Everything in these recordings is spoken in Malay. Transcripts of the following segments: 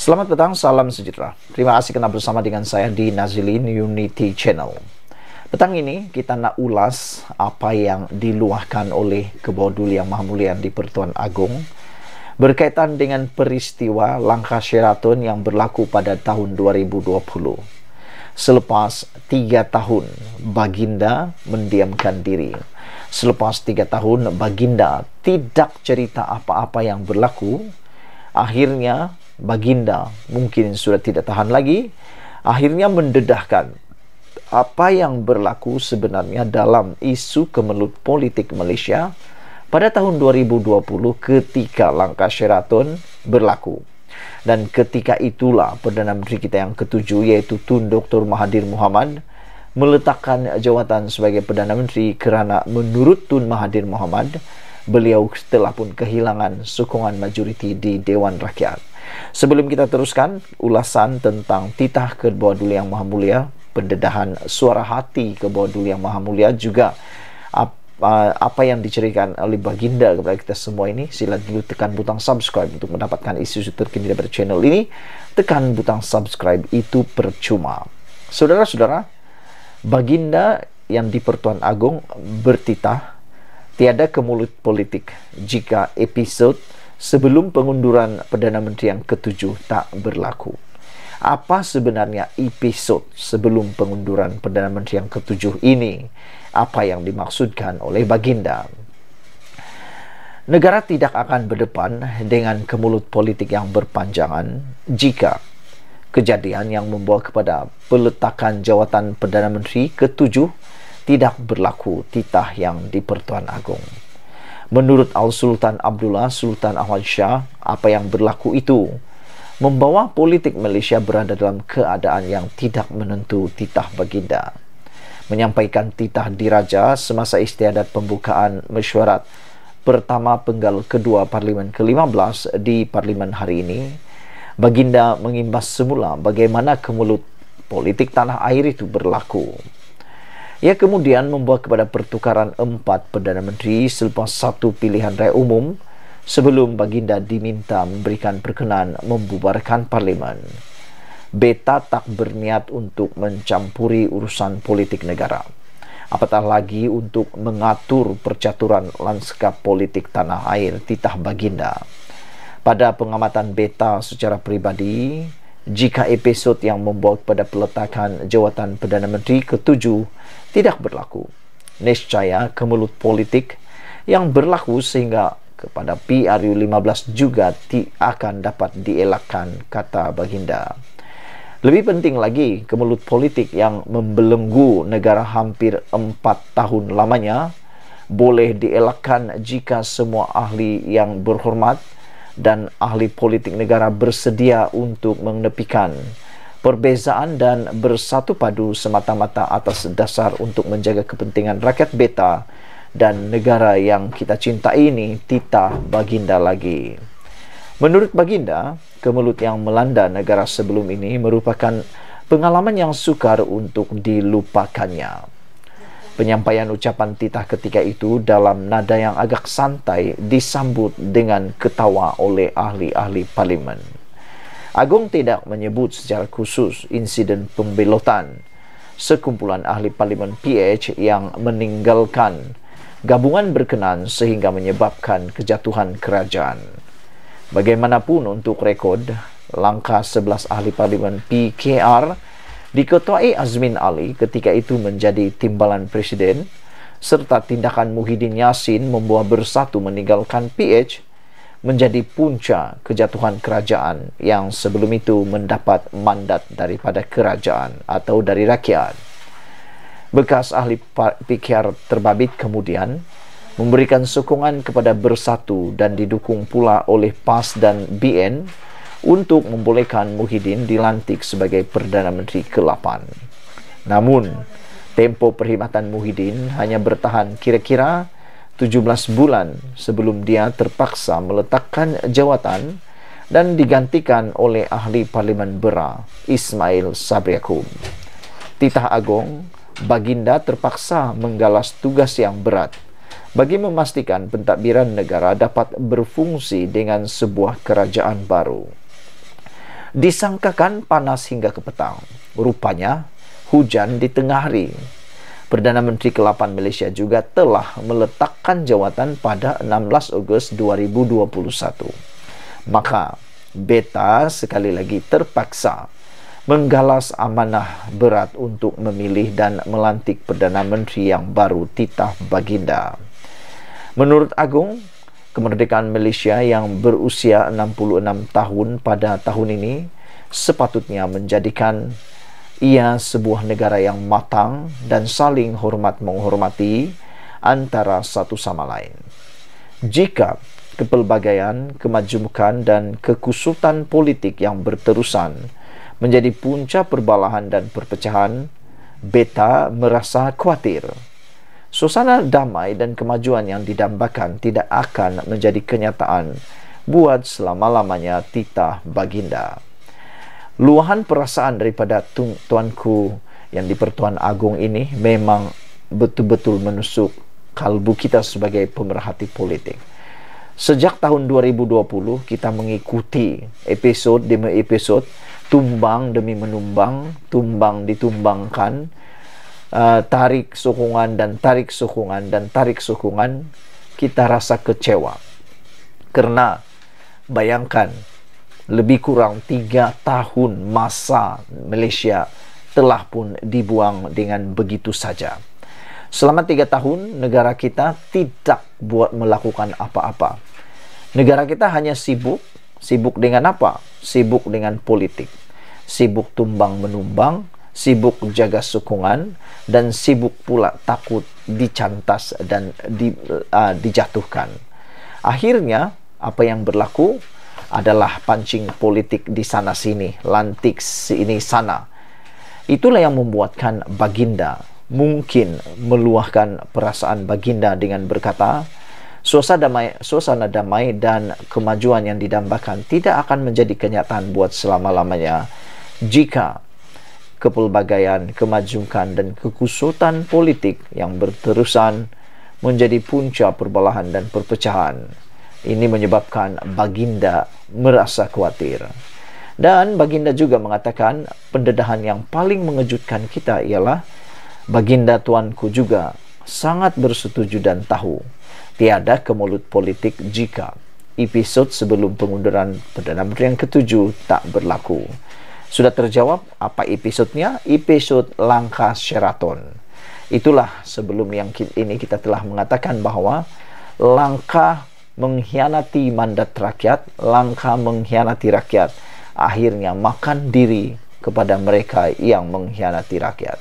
Selamat petang, salam sejahtera. Terima kasih karena bersama dengan saya di Nazilin Unity Channel. Petang ini kita nak ulas apa yang diluahkan oleh Kebawah Duli Yang Maha Mulia di Pertuan Agong berkaitan dengan peristiwa langkah Sheraton yang berlaku pada tahun 2020. Selepas 3 tahun Baginda mendiamkan diri. Selepas 3 tahun Baginda tidak cerita apa-apa yang berlaku, akhirnya Baginda mungkin sudah tidak tahan lagi, akhirnya mendedahkan apa yang berlaku sebenarnya dalam isu kemelut politik Malaysia pada tahun 2020 ketika langkah Sheraton berlaku. Dan ketika itulah Perdana Menteri kita yang ketujuh, yaitu Tun Dr. Mahathir Mohamad, meletakkan jawatan sebagai Perdana Menteri kerana menurut Tun Mahathir Mohamad, beliau telah pun kehilangan sokongan majoriti di Dewan Rakyat. Sebelum kita teruskan ulasan tentang titah Kebawah Duli Yang Maha Mulia, pendedahan suara hati Kebawah Duli Yang Maha Mulia, juga apa yang diceritakan oleh Baginda kepada kita semua ini, sila dulu tekan butang subscribe untuk mendapatkan isu-isu terkini dari channel ini. Tekan butang subscribe itu percuma. Saudara-saudara, Baginda yang di Pertuan Agong bertitah, tiada kemelut politik jika episod sebelum pengunduran Perdana Menteri yang ketujuh tak berlaku. Apa sebenarnya episod sebelum pengunduran Perdana Menteri yang ketujuh ini? Apa yang dimaksudkan oleh Baginda? Negara tidak akan berdepan dengan kemelut politik yang berpanjangan jika kejadian yang membawa kepada peletakan jawatan Perdana Menteri ketujuh tidak berlaku titah yang di Pertuan Agong. Menurut Al-Sultan Abdullah Sultan Ahmad Shah, apa yang berlaku itu membawa politik Malaysia berada dalam keadaan yang tidak menentu titah Baginda. Menyampaikan titah diraja semasa istiadat pembukaan mesyuarat pertama penggal kedua Parlimen ke-15 di Parlimen hari ini, Baginda mengimbas semula bagaimana kemelut politik tanah air itu berlaku. Ia kemudian membawa kepada pertukaran 4 Perdana Menteri selepas satu pilihan raya umum sebelum Baginda diminta memberikan perkenan membubarkan Parlimen. Beta tak berniat untuk mencampuri urusan politik negara, apatah lagi untuk mengatur percaturan lanskap politik tanah air titah Baginda. Pada pengamatan beta secara pribadi, jika episod yang membawa kepada peletakan jawatan Perdana Menteri ketujuh tidak berlaku, nescaya kemelut politik yang berlaku sehingga kepada PRU15 juga akan dapat dielakkan, kata Baginda. Lebih penting lagi, kemelut politik yang membelenggu negara hampir 4 tahun lamanya boleh dielakkan jika semua ahli yang berhormat dan ahli politik negara bersedia untuk menepikan perbezaan dan bersatu padu semata-mata atas dasar untuk menjaga kepentingan rakyat beta dan negara yang kita cintai ini, titah Baginda lagi. Menurut Baginda, kemelut yang melanda negara sebelum ini merupakan pengalaman yang sukar untuk dilupakannya. Penyampaian ucapan titah ketika itu dalam nada yang agak santai disambut dengan ketawa oleh ahli-ahli parlimen. Agong tidak menyebut secara khusus insiden pembelotan sekumpulan ahli parlimen PH yang meninggalkan gabungan berkenan sehingga menyebabkan kejatuhan kerajaan. Bagaimanapun untuk rekod, langkah 11 ahli parlimen PKR diketuai Azmin Ali ketika itu menjadi timbalan presiden, serta tindakan Muhyiddin Yassin membawa bersatu meninggalkan PH menjadi punca kejatuhan kerajaan yang sebelum itu mendapat mandat daripada kerajaan atau dari rakyat. Bekas ahli PKR terbabit kemudian memberikan sokongan kepada bersatu dan didukung pula oleh PAS dan BN untuk membolehkan Muhyiddin dilantik sebagai Perdana Menteri ke-8. Namun, tempo perkhidmatan Muhyiddin hanya bertahan kira-kira 17 bulan sebelum dia terpaksa meletakkan jawatan dan digantikan oleh ahli Parlimen Bera, Ismail Sabri Yaakob. Titah Agong, Baginda terpaksa menggalas tugas yang berat bagi memastikan pentadbiran negara dapat berfungsi dengan sebuah kerajaan baru. Disangkakan panas hingga ke petang. Rupanya hujan di tengah hari. Perdana Menteri ke-8 Malaysia juga telah meletakkan jawatan pada 16 Ogos 2021. Maka Beta sekali lagi terpaksa menggalas amanah berat untuk memilih dan melantik Perdana Menteri yang baru, Titah Baginda. Menurut Agong, kemerdekaan Malaysia yang berusia 66 tahun pada tahun ini sepatutnya menjadikan ia sebuah negara yang matang dan saling hormat menghormati antara satu sama lain. Jika kepelbagaian, kemajemukan dan kekusutan politik yang berterusan menjadi punca perbalahan dan perpecahan, Beta merasa khawatir. Suasana damai dan kemajuan yang didambakan tidak akan menjadi kenyataan buat selama-lamanya Titah Baginda. Luahan perasaan daripada tuanku yang di-Pertuan Agong ini memang betul-betul menusuk kalbu kita sebagai pemerhati politik. Sejak tahun 2020, kita mengikuti episod demi episod, tumbang demi menumbang, tumbang ditumbangkan, tarik sokongan dan tarik sokongan dan tarik sokongan. Kita rasa kecewa. Karena bayangkan, lebih kurang 3 tahun masa Malaysia telah pun dibuang dengan begitu saja. Selama 3 tahun, negara kita tidak melakukan apa-apa. Negara kita hanya sibuk dengan apa? Sibuk dengan politik. Sibuk tumbang-menumbang, sibuk jaga sokongan, dan sibuk pula takut dicantas dan dijatuhkan. Akhirnya, apa yang berlaku adalah pancing politik di sana-sini, lantik sini sana. Itulah yang membuatkan Baginda mungkin meluahkan perasaan Baginda dengan berkata, suasana damai dan kemajuan yang didambakan tidak akan menjadi kenyataan buat selama-lamanya jika kepelbagaian, kemajukan dan kekusutan politik yang berterusan menjadi punca perbalahan dan perpecahan. Ini menyebabkan Baginda merasa khawatir. Dan Baginda juga mengatakan pendedahan yang paling mengejutkan kita ialah Baginda tuanku juga sangat bersetuju dan tahu tiada kemulut politik jika episod sebelum pengunduran Perdana Menteri yang ke-7 tak berlaku. Sudah terjawab apa episodnya? Episod langkah Sheraton. Itulah sebelum yang ini kita telah mengatakan bahawa langkah mengkhianati mandat rakyat, langkah mengkhianati rakyat, akhirnya makan diri kepada mereka yang mengkhianati rakyat.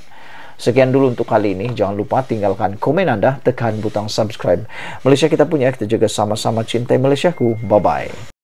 Sekian dulu untuk kali ini. Jangan lupa tinggalkan komen anda, tekan butang subscribe. Malaysia kita punya, kita juga sama-sama cintai Malaysiaku. Bye-bye.